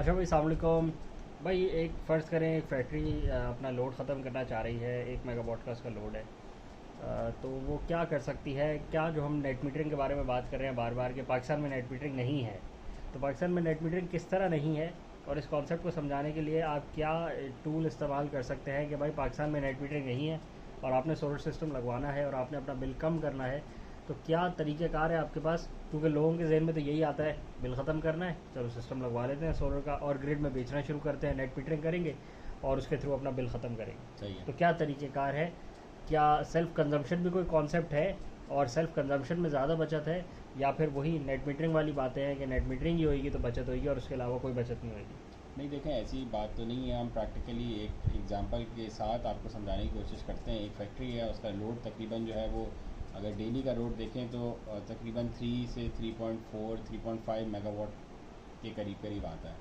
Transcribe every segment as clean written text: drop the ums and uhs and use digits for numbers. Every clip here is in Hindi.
अच्छा भाई, अस्सलाम वालेकुम। भाई एक फ़र्ज़ करें, एक फैक्ट्री अपना लोड ख़त्म करना चाह रही है, 1 मेगावाट का उसका लोड है। तो वो क्या कर सकती है? क्या जो हम नेट मीटरिंग के बारे में बात कर रहे हैं बार बार, कि पाकिस्तान में नेट मीटरिंग नहीं है, तो पाकिस्तान में नेट मीटरिंग किस तरह नहीं है, और इस कॉन्सेप्ट को समझाने के लिए आप क्या टूल इस्तेमाल कर सकते हैं कि भाई पाकिस्तान में नेट मीटरिंग नहीं है और आपने सोलर सिस्टम लगवाना है और आपने अपना बिल कम करना है। तो क्या तरीक़ेकार है आपके पास? क्योंकि लोगों के जहन में तो यही आता है, बिल ख़त्म करना है, चलो सिस्टम लगवा लेते हैं सोलर का और ग्रिड में बेचना शुरू करते हैं, नेट मीटरिंग करेंगे और उसके थ्रू अपना बिल ख़त्म सही करेंगे। है। तो क्या तरीक़ेकार है? क्या सेल्फ़ कंजम्पशन भी कोई कॉन्सेप्ट है और सेल्फ़ कंजम्पशन में ज़्यादा बचत है, या फिर वही नेट मीटरिंग वाली बातें हैं कि नेट मीटरिंग ही होगी तो बचत होगी और उसके अलावा कोई बचत नहीं होगी? नहीं, देखें, ऐसी बात तो नहीं है। हम प्रैक्टिकली एक एग्जांपल के साथ आपको समझाने की कोशिश करते हैं। एक फैक्ट्री है, उसका लोड तकरीबन जो है वो, अगर डेली का लोड देखें तो तकरीबन 3 से 3.4 3.5 मेगावाट के करीब करीब आता है।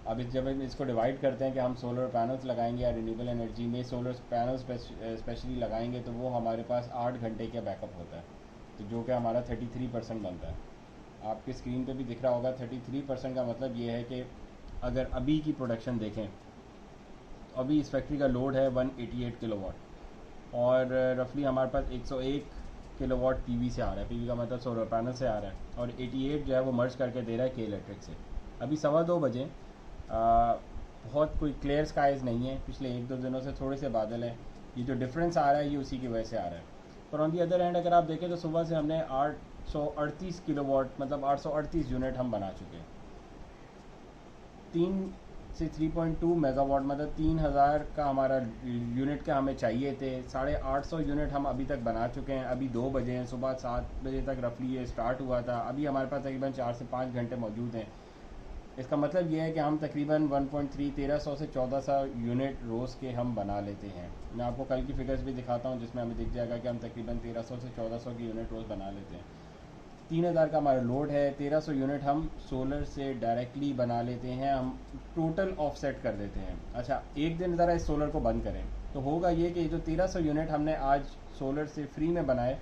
अब जब हम इसको डिवाइड करते हैं कि हम सोलर पैनल्स लगाएंगे या रिन्यूएबल एनर्जी में सोलर पैनल स्पेशली लगाएंगे, तो वो हमारे पास 8 घंटे का बैकअप होता है, तो जो कि हमारा 33% बनता है। आपके स्क्रीन पे भी दिख रहा होगा। 33% का मतलब ये है कि अगर अभी की प्रोडक्शन देखें, अभी इस फैक्ट्री का लोड है 188 किलोवाट, और रफली हमारे पास 101 किलोवाट पीवी से आ रहा है। पीवी का मतलब सोलर पैनल से आ रहा है, और 88 जो है वो मर्ज करके दे रहा है के इलेक्ट्रिक से। अभी 2:15 बजे। बहुत कोई क्लियर स्काइज नहीं है, पिछले 1-2 दिनों से थोड़े से बादल हैं। ये जो डिफरेंस आ रहा है ये उसी की वजह से आ रहा है। पर ऑन दी अदर हैंड अगर आप देखें तो सुबह से हमने 838 किलोवाट, मतलब 838 यूनिट हम बना चुके हैं। 3 से 3.2 मेगावाट, मतलब 3,000 का हमारा यूनिट का हमें चाहिए थे। 850 यूनिट हम अभी तक बना चुके हैं। अभी 2 बजे हैं, सुबह 7 बजे तक रफली ये स्टार्ट हुआ था। अभी हमारे पास तकरीबन 4 से 5 घंटे मौजूद हैं। इसका मतलब ये है कि हम तकरीबन 1.3 1300 से 1400 यूनिट रोज़ के हम बना लेते हैं। मैं आपको कल की फिगर्स भी दिखाता हूँ, जिसमें हमें दिख जाएगा कि हम तकरीबन 1300 से 1400 की यूनिट रोज़ बना लेते हैं। 3,000 का हमारा लोड है, 1300 यूनिट हम सोलर से डायरेक्टली बना लेते हैं, हम टोटल ऑफसेट कर देते हैं। अच्छा, एक दिन ज़रा इस सोलर को बंद करें तो होगा ये कि जो 1300 यूनिट हमने आज सोलर से फ्री में बनाए,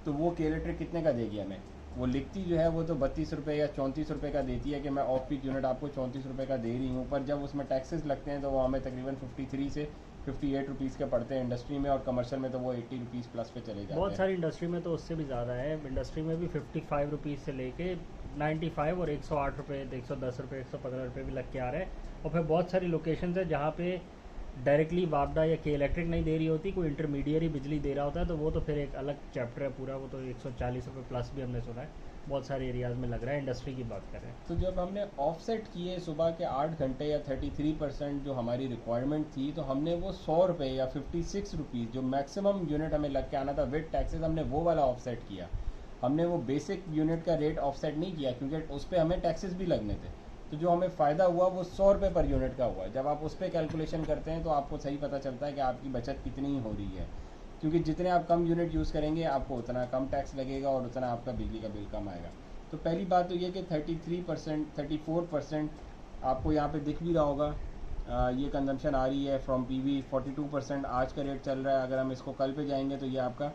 तो वो के इलेक्ट्रिक कितने का देगी हमें? वो लिखती जो है वो तो 32 रुपये या 34 रुपये का देती है कि मैं ऑफ पीक यूनिट आपको 34 रुपये का दे रही हूँ, पर जब उसमें टैक्सेस लगते हैं तो वो हमें तकरीबन 53 से 58 रुपीज़ के पड़ते हैं इंडस्ट्री में, और कमर्शियल में तो वो 80 रुपीज़ प्लस पे चले जाते बहुत हैं। सारी इंडस्ट्री में तो उससे भी ज़्यादा है। इंडस्ट्री में भी 55 रुपीज़ से लेके 95 और 108 रुपये, 110 रुपये, 115 रुपये भी लग के आ रहे हैं। और फिर बहुत सारी लोकेशन है जहाँ पे डायरेक्टली वापडा या के इलेक्ट्रिक नहीं दे रही होती, कोई इंटरमीडियरी बिजली दे रहा होता है, तो वो तो फिर एक अलग चैप्टर है पूरा। वो तो 140 रुपये प्लस भी हमने सुना है बहुत सारे एरियाज़ में लग रहा है। इंडस्ट्री की बात कर रहे हैं। तो जब हमने ऑफसेट किए सुबह के 8 घंटे या 33% जो हमारी रिक्वायरमेंट थी, तो हमने वो 100 रुपये या 56 रुपीज़ जो मैक्सिमम यूनिट हमें लग के आना था विद टैक्सेस, हमने वो वाला ऑफसेट किया। हमने वो बेसिक यूनिट का रेट ऑफसेट नहीं किया, क्योंकि उस पर हमें टैक्सेस भी लगने थे। तो जो हमें फ़ायदा हुआ वो 100 रुपये पर यूनिट का हुआ। जब आप उस पर कैलकुलेशन करते हैं तो आपको सही पता चलता है कि आपकी बचत कितनी हो रही है, क्योंकि जितने आप कम यूनिट यूज़ करेंगे आपको उतना कम टैक्स लगेगा और उतना आपका बिजली का बिल कम आएगा। तो पहली बात तो ये कि 33% 34% आपको यहाँ पे दिख भी रहा होगा। ये कंजम्पशन आ रही है फ्रॉम पीवी। 42% आज का रेट चल रहा है। अगर हम इसको कल पे जाएंगे तो ये आपका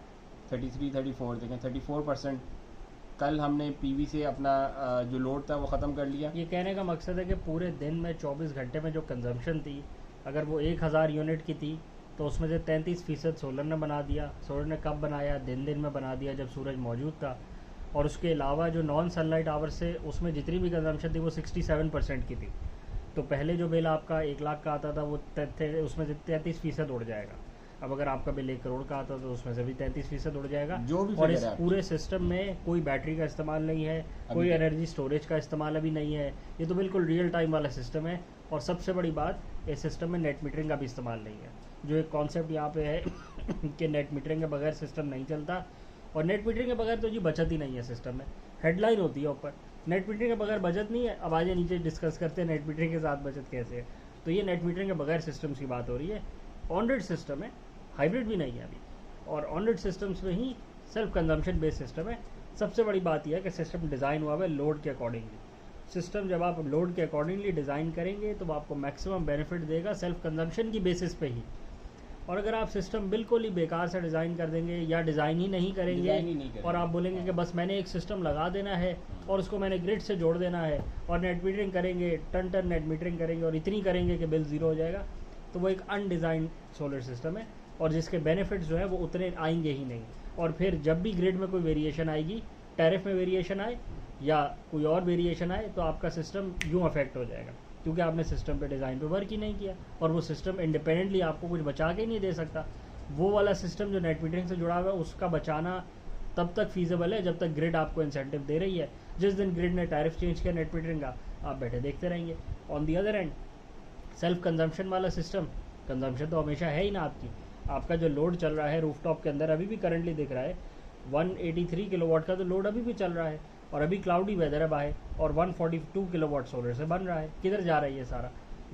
33 34 देखें, 34%। कल हमने पीवी से अपना जो लोड था वो ख़त्म कर लिया। ये कहने का मकसद है कि पूरे दिन में 24 घंटे में जो कंजम्पशन थी, अगर वो 1,000 यूनिट की थी, तो उसमें से 33% सोलर ने बना दिया। सोलर ने कब बनाया? दिन दिन में बना दिया जब सूरज मौजूद था। और उसके अलावा जो नॉन सनलाइट आवर से उसमें जितनी भी कंजम्पशन थी वो 67% की थी। तो पहले जो बिल आपका 1 लाख का आता था वो उसमें से 33% उड़ जाएगा। अब अगर आपका बिल 1 करोड़ का आता तो उसमें से भी 33% उड़ जाएगा। जो भी और फिगर इस है आपकी पूरे सिस्टम में कोई बैटरी का इस्तेमाल नहीं है, अभी कोई तक। एनर्जी स्टोरेज का इस्तेमाल अभी नहीं है। ये तो बिल्कुल रियल टाइम वाला सिस्टम है। और सबसे बड़ी बात, इस सिस्टम में नेट मीटरिंग का भी इस्तेमाल नहीं है। जो एक कॉन्सेप्ट यहाँ पे है कि नेट मीटरिंग के बगैर सिस्टम नहीं चलता, और नेट मीटरिंग के बगैर तो जी बचत ही नहीं है सिस्टम में। हेडलाइन होती है ऊपर, नेट मीटरिंग के बगैर बचत नहीं है। अब आगे नीचे डिस्कस करते हैं नेट मीटरिंग के साथ बचत कैसे है। तो ये नेट मीटरिंग के बगैर सिस्टम्स की बात हो रही है। ऑन ग्रिड सिस्टम है, हाइब्रिड भी नहीं है अभी। और ऑन ग्रिड सिस्टम्स में ही सेल्फ कंजम्पशन बेस्ड सिस्टम है। सबसे बड़ी बात यह है कि सिस्टम डिज़ाइन हुआ है लोड के अकॉर्डिंगली। सिस्टम जब आप लोड के अकॉर्डिंगली डिज़ाइन करेंगे तो वो आपको मैक्सिमम बेनिफिट देगा सेल्फ कंजम्पशन की बेसिस पे ही। और अगर आप सिस्टम बिल्कुल ही बेकार से डिज़ाइन कर देंगे या डिज़ाइन ही नहीं करेंगे और आप बोलेंगे कि बस मैंने एक सिस्टम लगा देना है और उसको मैंने ग्रिड से जोड़ देना है और नेट मीटरिंग करेंगे, टन नेट मीटरिंग करेंगे और इतनी करेंगे कि बिल ज़ीरो हो जाएगा, तो वो एक अनडिज़ाइन सोलर सिस्टम है और जिसके बेनिफिट्स जो है वो उतने आएंगे ही नहीं। और फिर जब भी ग्रिड में कोई वेरिएशन आएगी, टैरिफ में वेरिएशन आए या कोई और वेरिएशन आए, तो आपका सिस्टम यूँ अफेक्ट हो जाएगा क्योंकि आपने सिस्टम पे डिज़ाइन पे वर्क ही नहीं किया और वो सिस्टम इंडिपेंडेंटली आपको कुछ बचा के ही नहीं दे सकता। वो वाला सिस्टम जो नेट मीटरिंग से जुड़ा हुआ है उसका बचाना तब तक फीजेबल है जब तक ग्रिड आपको इंसेंटिव दे रही है। जिस दिन ग्रिड ने टैरिफ चेंज किया नेट मीटरिंग का, आप बैठे देखते रहेंगे। On the other and self consumption वाला सिस्टम, कंजम्पशन तो हमेशा है ही ना आपकी। आपका जो लोड चल रहा है रूफटॉप के अंदर अभी भी करंटली दिख रहा है 183 किलोवाट का तो लोड अभी भी चल रहा है और अभी क्लाउडी वेदर है बाहर और 142 किलोवाट सोलर से बन रहा है। किधर जा रहा है ये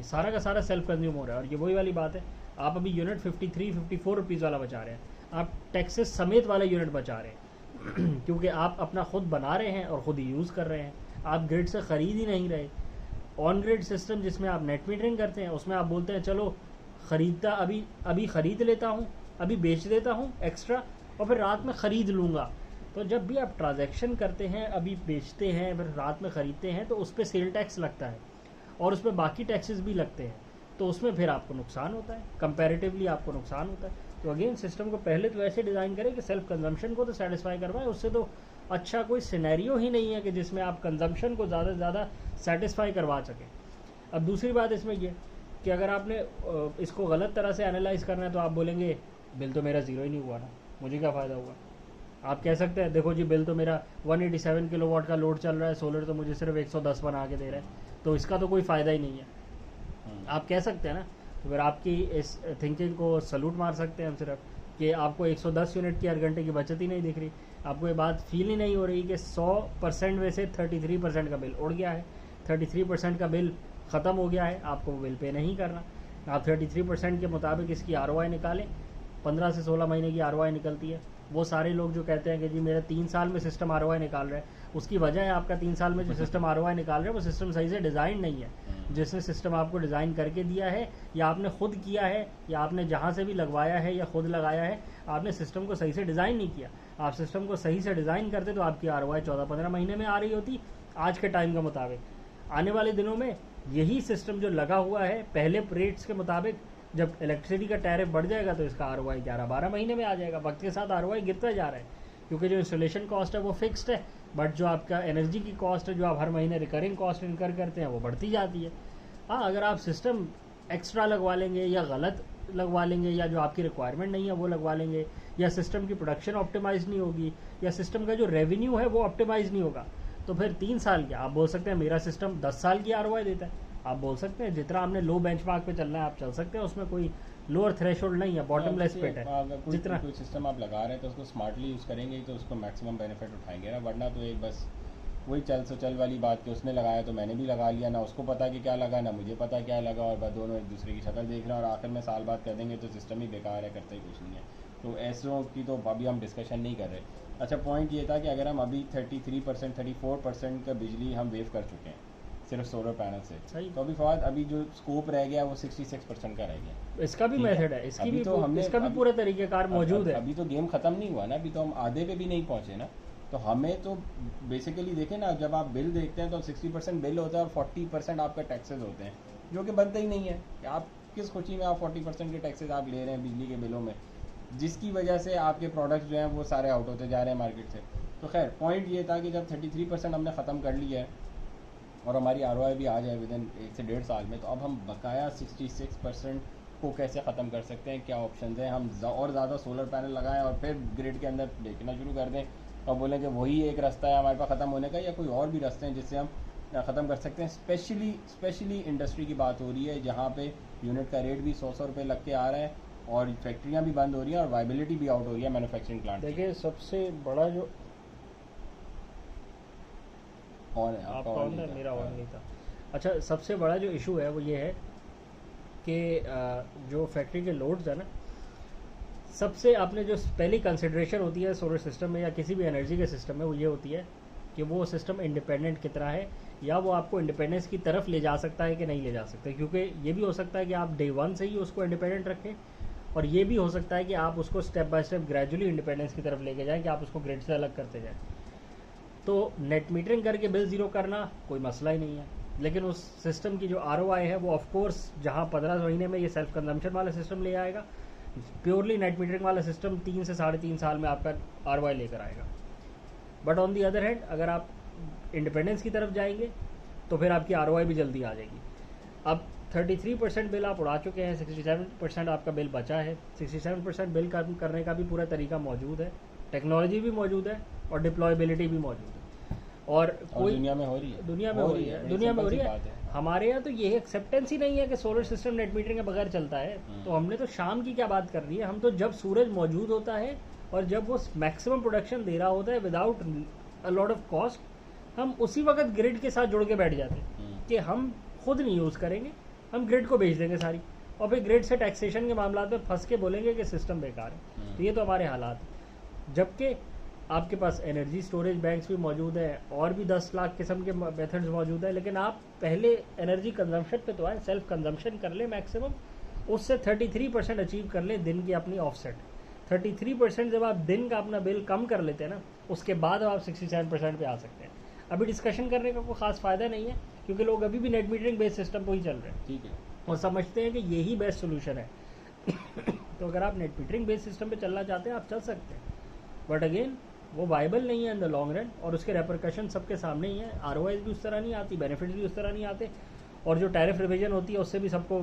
सारा का सारा सेल्फ कंज्यूम हो रहा है। और ये वही वाली बात है, आप अभी यूनिट 53-54 रुपीज़ वाला बचा रहे हैं, आप टैक्सेस समेत वाला यूनिट बचा रहे हैं क्योंकि आप अपना खुद बना रहे हैं और ख़ुद ही यूज़ कर रहे हैं, आप ग्रिड से ख़रीद ही नहीं रहे। ऑन ग्रिड सिस्टम जिसमें आप नेट मीटरिंग करते हैं उसमें आप बोलते हैं चलो ख़रीदता अभी ख़रीद लेता हूँ, अभी बेच देता हूँ एक्स्ट्रा और फिर रात में ख़रीद लूँगा। तो जब भी आप ट्रांजैक्शन करते हैं, अभी बेचते हैं फिर रात में ख़रीदते हैं, तो उस पर सेल टैक्स लगता है और उस पर बाकी टैक्सेस भी लगते हैं, तो उसमें फिर आपको नुकसान होता है, कंपैरेटिवली आपको नुकसान होता है। तो अगेन सिस्टम को पहले तो ऐसे डिज़ाइन करें कि सेल्फ कंजम्पशन को तो सेटिस्फाई करवाएं। उससे तो अच्छा कोई सिनेरियो ही नहीं है कि जिसमें आप कंजम्पशन को ज़्यादा से ज़्यादा सेटिस्फाई करवा सकें। अब दूसरी बात इसमें ये कि अगर आपने इसको गलत तरह से एनालाइज करना है तो आप बोलेंगे बिल तो मेरा ज़ीरो ही नहीं हुआ ना, मुझे क्या फ़ायदा हुआ। आप कह सकते हैं देखो जी बिल तो मेरा 187 किलोवाट का लोड चल रहा है, सोलर तो मुझे सिर्फ 110 बना के दे रहा है, तो इसका तो कोई फ़ायदा ही नहीं है, आप कह सकते हैं ना। तो फिर आपकी इस थिंकिंग को सलूट मार सकते हैं हम सिर्फ कि आपको 110 यूनिट की हर घंटे की बचत ही नहीं दिख रही, आपको ये बात फील ही नहीं हो रही कि 100% में से 33% का बिल उड़ गया है, 33% का बिल ख़त्म हो गया है, आपको बिल पे नहीं करना। आप 33% के मुताबिक इसकी ROI निकालें, 15 से 16 महीने की ROI निकलती है। वो सारे लोग जो कहते हैं कि जी मेरा 3 साल में सिस्टम ROI निकाल रहा है, उसकी वजह है आपका 3 साल में जो सिस्टम ROI निकाल रहा है वो सिस्टम सही से डिज़ाइन नहीं है। जिसने सिस्टम आपको डिज़ाइन करके दिया है या आपने खुद किया है या आपने जहाँ से भी लगवाया है या खुद लगाया है, आपने सिस्टम को सही से डिज़ाइन नहीं किया। आप सिस्टम को सही से डिज़ाइन करते तो आपकी ROI 14-15 महीने में आ रही होती आज के टाइम के मुताबिक। आने वाले दिनों में यही सिस्टम जो लगा हुआ है पहले रेट्स के मुताबिक, जब इलेक्ट्रिसिटी का टैरिफ बढ़ जाएगा तो इसका ROI 11-12 महीने में आ जाएगा। वक्त के साथ ROI गिरता जा रहा है क्योंकि जो इंस्टॉलेशन कॉस्ट है वो फिक्स्ड है, बट जो आपका एनर्जी की कॉस्ट है जो आप हर महीने रिकरिंग कॉस्ट इनकर करते हैं वो बढ़ती जाती है। हाँ, अगर आप सिस्टम एक्स्ट्रा लगवा लेंगे या गलत लगवा लेंगे या जो आपकी रिक्वायरमेंट नहीं है वो लगवा लेंगे या सिस्टम की प्रोडक्शन ऑप्टिमाइज नहीं होगी या सिस्टम का जो रेवेन्यू है वो ऑप्टिमाइज नहीं होगा, तो फिर 3 साल क्या आप बोल सकते हैं मेरा सिस्टम 10 साल की ROI देता है। आप बोल सकते हैं जितना आपने लो बेंचमार्क पे चलना है आप चल सकते हैं, उसमें कोई लोअर थ्रेशोल्ड नहीं है, बॉटमलेस पिट है। अगर जितना कोई सिस्टम आप लगा रहे हैं तो उसको स्मार्टली यूज़ करेंगे तो उसको मैक्सिमम बेनिफिट उठाएंगे ना, वरना तो एक बस वही चल वाली बात कि उसने लगाया तो मैंने भी लगा लिया, ना उसको पता कि क्या लगा ना मुझे पता क्या लगा, और बस दोनों एक दूसरे की शक्ल देख रहे हैं और आखिर में साल बाद कह देंगे तो सिस्टम ही बेकार है, करते ही कुछ नहीं है। तो ऐसों की तो अभी हम डिस्कशन नहीं कर रहे। अच्छा, पॉइंट ये था कि अगर हम अभी 33% 34% का बिजली हम वेव कर चुके हैं सिर्फ सोलर पैनल से, तो अभी फवाद अभी जो स्कोप रह गया वो 66% का रह गया। इसका भी मेथड है, इसकी भी तो हमने इसका भी पूरा तरीक़ेकार मौजूद है। अभी तो गेम ख़त्म नहीं हुआ ना, अभी तो हम आधे पे भी नहीं पहुँचे ना। तो हमें तो बेसिकली देखें ना, जब आप बिल देखते हैं तो 60% बिल होता है और 40% आपका टैक्सेस होते हैं, जो कि बनते ही नहीं है। आप किस खुशी में आप 40% के टैक्सेस आप ले रहे हैं बिजली के बिलों में, जिसकी वजह से आपके प्रोडक्ट्स जो हैं वो सारे आउट होते जा रहे हैं मार्केट से। तो खैर पॉइंट ये था कि जब 33% हमने ख़त्म कर लिया है और हमारी ROI भी आ जाए विदिन 1 से 1.5 साल में, तो अब हम बकाया 66% को कैसे ख़त्म कर सकते हैं, क्या ऑप्शन हैं। हम और ज़्यादा सोलर पैनल लगाएं और फिर ग्रिड के अंदर बेचना शुरू कर दें और बोलें कि वही एक रास्ता है हमारे पास ख़त्म होने का, या कोई और भी रास्ते हैं जिससे हम ख़त्म कर सकते हैं। स्पेशली इंडस्ट्री की बात हो रही है जहाँ पे यूनिट का रेट भी 100 रुपये लग के आ रहा है और फैक्ट्रियाँ भी बंद हो रही हैं और वाइबिलिटी भी आउट हो रही है मैन्युफैक्चरिंग प्लांट। देखिए सबसे बड़ा जो आपका ऑन है, मेरा ऑन नहीं था। अच्छा, सबसे बड़ा जो इशू है वो ये है कि जो फैक्ट्री के लोड्स है ना, सबसे आपने जो पहली कंसिडरेशन होती है सोलर सिस्टम में या किसी भी एनर्जी के सिस्टम में वो ये होती है कि वो सिस्टम इंडिपेंडेंट कितना है या वो आपको इंडिपेंडेंस की तरफ ले जा सकता है कि नहीं ले जा सकता है। क्योंकि ये भी हो सकता है कि आप डे 1 से ही उसको इंडिपेंडेंट रखें और ये भी हो सकता है कि आप उसको step by step gradually independence की तरफ लेके जाएं कि आप उसको ग्रिड से अलग करते जाएं। तो नेट मीटरिंग करके बिल ज़ीरो करना कोई मसला ही नहीं है, लेकिन उस सिस्टम की जो ROI है वो ऑफकोर्स जहाँ 15 महीने में ये सेल्फ कंजम्पशन वाला सिस्टम ले आएगा, प्योरली नेट मीटरिंग वाला सिस्टम 3 से 3.5 साल में आपका ROI लेकर आएगा। But on the other hand अगर आप इंडिपेंडेंस की तरफ जाएंगे तो फिर आपकी ROI भी जल्दी आ जाएगी। अब 33% बिल आप उड़ा चुके हैं, 67% आपका बिल बचा है। 67% बिल कम करने का भी पूरा तरीका मौजूद है, टेक्नोलॉजी भी मौजूद है और डिप्लॉयबिलिटी भी मौजूद है। और कोई दुनिया में हो रही है, दुनिया में हो रही है, दुनिया में हो रही है। हमारे यहाँ तो ये एक्सेप्टेंस ही नहीं है कि सोलर सिस्टम नेट मीटरिंग के बगैर चलता है। तो हमने तो शाम की क्या बात कर रही है, हम तो जब सूरज मौजूद होता है और जब वो मैक्सिमम प्रोडक्शन दे रहा होता है without a lot of cost, हम उसी वक्त ग्रिड के साथ जुड़ के बैठ जाते हैं कि हम खुद नहीं यूज़ करेंगे, हम ग्रिड को बेच देंगे सारी, और फिर ग्रिड से टैक्सेशन के मामला में फंस के बोलेंगे कि सिस्टम बेकार है। तो ये तो हमारे हालात हैं। जबकि आपके पास एनर्जी स्टोरेज बैंक्स भी मौजूद है और भी 10 लाख किस्म के मेथड्स मौजूद है, लेकिन आप पहले एनर्जी कंजम्पशन पे तो आए, सेल्फ कंजम्पशन कर ले मैक्सिमम, उससे 33% अचीव कर ले दिन की अपनी ऑफसेट। 33% जब आप दिन का अपना बिल कम कर लेते हैं ना, उसके बाद आप 67% पे आ सकते हैं। अभी डिस्कशन करने का कोई खास फ़ायदा नहीं है क्योंकि लोग अभी भी नेट मीटरिंग बेस्ड सिस्टम पर ही चल रहे हैं, ठीक है, और समझते हैं कि यही बेस्ट सोल्यूशन है। तो अगर आप नेट मीटरिंग बेस्ड सिस्टम पे चलना चाहते हैं आप चल सकते हैं, बट अगेन वो वाइबल नहीं है इन द लॉन्ग रन, और उसके रेपरकशन सबके सामने ही है। ROI भी उस तरह नहीं आती, बेनिफिट्स भी उस तरह नहीं आते, और जो टैरिफ रिविजन होती है उससे भी सबको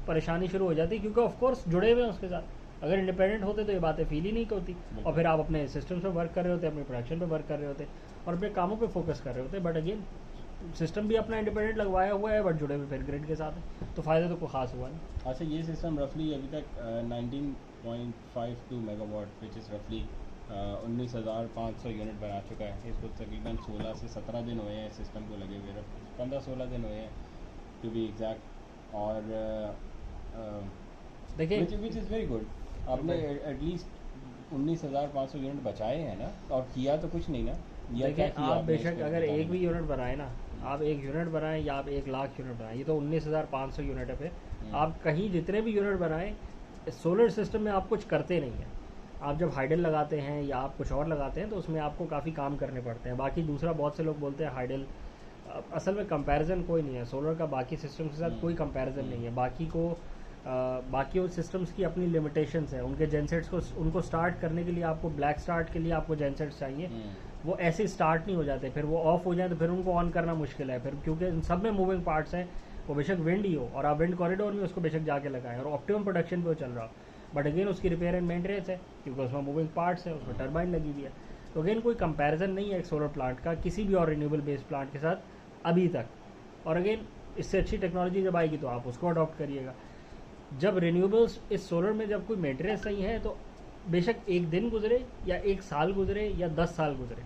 परेशानी शुरू हो जाती है क्योंकि ऑफकोर्स जुड़े हुए हैं उसके साथ। अगर इंडिपेंडेंट होते तो ये बातें फील ही नहीं होती, और फिर आप अपने सिस्टम पे वर्क कर रहे होते, अपने प्रोडक्शन पे वर्क कर रहे होते और अपने कामों पे फोकस कर रहे होते। बट अगेन सिस्टम भी अपना इंडिपेंडेंट लगवाया हुआ है, बट जुड़े हुए फिर ग्रिड के साथ है, तो फ़ायदा तो कोई खास हुआ नहीं। अच्छा, ये सिस्टम रफली अभी तक 19.52 मेगावाट विच इज़ रफली 19,500 यूनिट बना चुका है। इसको तकरीबन 16 से 17 दिन हुए हैं सिस्टम को लगे हुए, 15-16 दिन हुए हैं टू बी एग्जैक्ट। और देखिए विच इज़ वेरी गुड। आपने एटलीस्ट 19,500 यूनिट बचाए हैं ना, और किया तो कुछ नहीं ना। देखिए आप बेशक अगर एक भी यूनिट बनाए ना, आप 1 यूनिट बनाएं या आप 1 लाख यूनिट बनाएं, ये तो 19,500 यूनिट है। फिर आप कहीं जितने भी यूनिट बनाएं, सोलर सिस्टम में आप कुछ करते नहीं हैं। आप जब हाइडल लगाते हैं या आप कुछ और लगाते हैं तो उसमें आपको काफ़ी काम करने पड़ते हैं। बाकी दूसरा बहुत से लोग बोलते हैं हाइडल, असल में कंपैरिजन कोई नहीं है सोलर का बाकी सिस्टम के साथ, कोई कंपैरिजन नहीं है। बाकी उन सिस्टम्स की अपनी लिमिटेशंस हैं। उनके जेनसेट्स को उनको स्टार्ट करने के लिए आपको ब्लैक स्टार्ट के लिए आपको जेनसेट्स चाहिए, वो ऐसे स्टार्ट नहीं हो जाते, फिर वो ऑफ हो जाए तो फिर उनको ऑन करना मुश्किल है फिर, क्योंकि इन सब में मूविंग पार्ट्स हैं। वो बेशक विंड ही हो और आप विंड कॉरिडोर में उसको बेशक जाके लगाएं और ऑप्टिमम प्रोडक्शन पे वो चल रहा हो, बट अगेन उसकी रिपेयर एंड मेंटेनेंस है क्योंकि उसमें मूविंग पार्ट्स है, उसमें टर्बाइन लगी हुई है। तो अगेन कोई कंपैरिजन नहीं है एक सोलर प्लांट का किसी भी और रिन्यूएबल बेस्ड प्लांट के साथ अभी तक। और अगेन इससे अच्छी टेक्नोलॉजी जब आएगी तो आप उसको अडॉप्ट करिएगा। जब रिन्यूएबल्स इस सोलर में जब कोई मेंटेनेंस नहीं है तो बेशक 1 दिन गुजरे या 1 साल गुजरे या 10 साल गुजरे,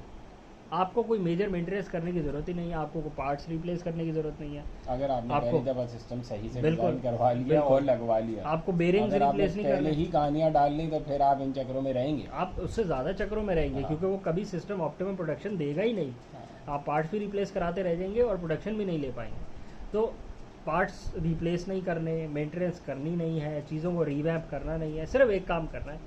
आपको कोई मेजर मेंटेनेंस करने की ज़रूरत ही नहीं है, आपको कोई पार्ट्स रिप्लेस करने की ज़रूरत नहीं है। अगर आपने आपको पहली दफ़ा सिस्टम सही से बिल्कुल डिज़ाइन करवा लिया और लगवा लिया, आपको बेरिंग्स अगर आपने रिप्लेस नहीं पहले करने, ही कहानियाँ डाल ली तो फिर आप इन चक्रों में रहेंगे, आप उससे ज़्यादा चक्रों में रहेंगे क्योंकि वो कभी सिस्टम ऑप्टिमम प्रोडक्शन देगा ही नहीं। आप पार्ट्स भी रिप्लेस कराते रह जाएंगे और प्रोडक्शन भी नहीं ले पाएंगे। तो पार्ट्स रिप्लेस नहीं करने, मेंटेनेंस करनी नहीं है, चीज़ों को रीवैम्प करना नहीं है, सिर्फ एक काम करना है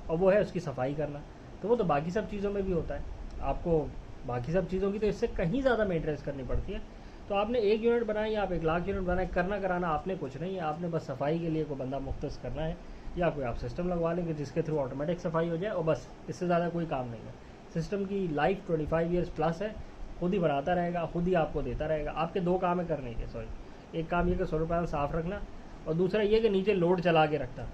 और वो है उसकी सफाई करना। तो वो तो बाकी सब चीज़ों में भी होता है, आपको बाकी सब चीज़ों की तो इससे कहीं ज़्यादा मेंटेनेंस करनी पड़ती है। तो आपने 1 यूनिट बनाई या आप 1 लाख यूनिट बनाए, करना कराना आपने कुछ नहीं है, आपने बस सफाई के लिए कोई बंदा मुख्तस करना है या कोई आप सिस्टम लगवा लेंगे जिसके थ्रू ऑटोमेटिक सफाई हो जाए और बस, इससे ज़्यादा कोई काम नहीं है। सिस्टम की लाइफ 25 ईयर्स प्लस है, खुद ही बनाता रहेगा, खुद ही आपको देता रहेगा। आपके 2 काम है करने के, सॉरी, एक काम ये कि सोलर पैनल साफ़ रखना और दूसरा ये कि नीचे लोड चला के रखना।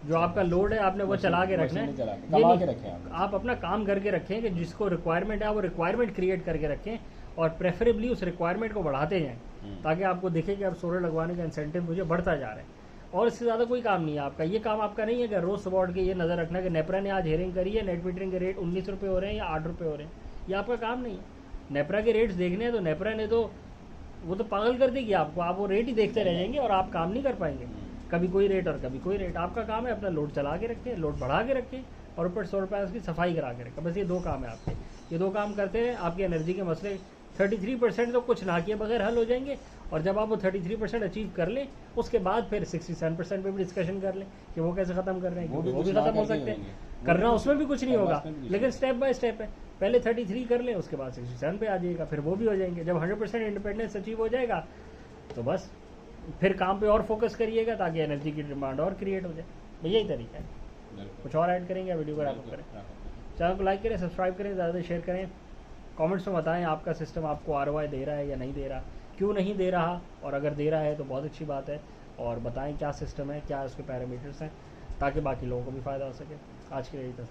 जो आपका लोड है आपने वो चला के रखना है, ये नहीं आप अपना काम करके रखें कि जिसको रिक्वायरमेंट है वो रिक्वायरमेंट क्रिएट करके रखें और प्रेफरेबली उस रिक्वायरमेंट को बढ़ाते जाएं ताकि आपको दिखे कि अब सोलर लगवाने का इंसेंटिव मुझे बढ़ता जा रहा है। और इससे ज़्यादा कोई काम नहीं है आपका। ये काम आपका नहीं है कि रोज़ सुबह उठ के ये नज़र रखना कि नेपरा ने आज हेयरिंग करी है, नेट मीटरिंग के रेट 19 रुपये हो रहे हैं या 8 रुपये हो रहे हैं, ये आपका काम नहीं है। नेपरा के रेट्स देखने हैं तो नेपरा ने तो वो तो पागल कर देगी आपको, आप वो रेट ही देखते रह जाएंगे और आप काम नहीं कर पाएंगे, कभी कोई रेट और कभी कोई रेट। आपका काम है अपना लोड चला के रखें, लोड बढ़ा के रखें और ऊपर सोलर पैनल्स की सफाई करा के रखें, बस ये 2 काम है आपके। ये 2 काम करते हैं आपके एनर्जी के मसले 33% तो कुछ ना किए बगैर हल हो जाएंगे। और जब आप वो 33% अचीव कर लें उसके बाद फिर 67% पे भी डिस्कशन कर लें कि वो कैसे ख़त्म कर रहे हैं, क्योंकि वो भी ख़त्म हो सकते हैं। करना उसमें भी कुछ नहीं होगा, लेकिन स्टेप बाय स्टेप है। पहले 33 कर लें, उसके बाद 67 पे आ जाइएगा, फिर वो भी हो जाएंगे। जब 100% इंडिपेंडेंस अचीव हो जाएगा तो बस फिर काम पे और फोकस करिएगा ताकि एनर्जी की डिमांड और क्रिएट हो जाए। तो यही तरीका है। कुछ और ऐड करेंगे, वीडियो को रैप अप करें। चैनल को लाइक करें, सब्सक्राइब करें, ज़्यादा शेयर करें। कमेंट्स में बताएं आपका सिस्टम आपको ROI दे रहा है या नहीं दे रहा, क्यों नहीं दे रहा, और अगर दे रहा है तो बहुत अच्छी बात है। और बताएं क्या सिस्टम है, क्या उसके पैरामीटर्स हैं, ताकि बाकी लोगों को भी फ़ायदा हो सके। आज के लिए इतना।